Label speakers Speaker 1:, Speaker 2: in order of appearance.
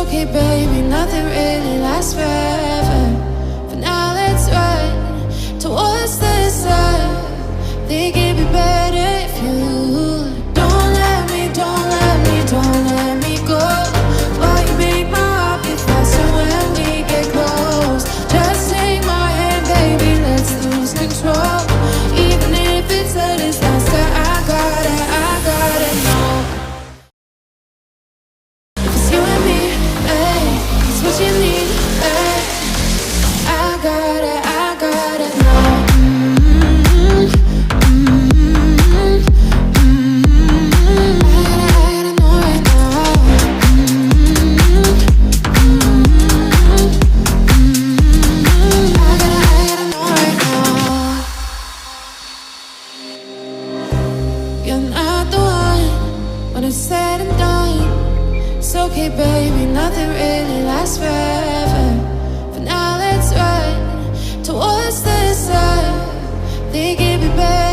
Speaker 1: okay, baby, nothing really lasts forever. For now, let's run towards the sun. Think it'd be better if you don't let me, don't let me, don't let me go. Why you make my heart beat faster when we get close? Just take my hand, baby, let's lose control. Even if it's a disaster, I gotta know. If it's you and me, hey, it's what you need, hey. I gotta know. When it's said and done, it's okay, baby, nothing really lasts forever. For now, let's run towards the sun. Think it'd be better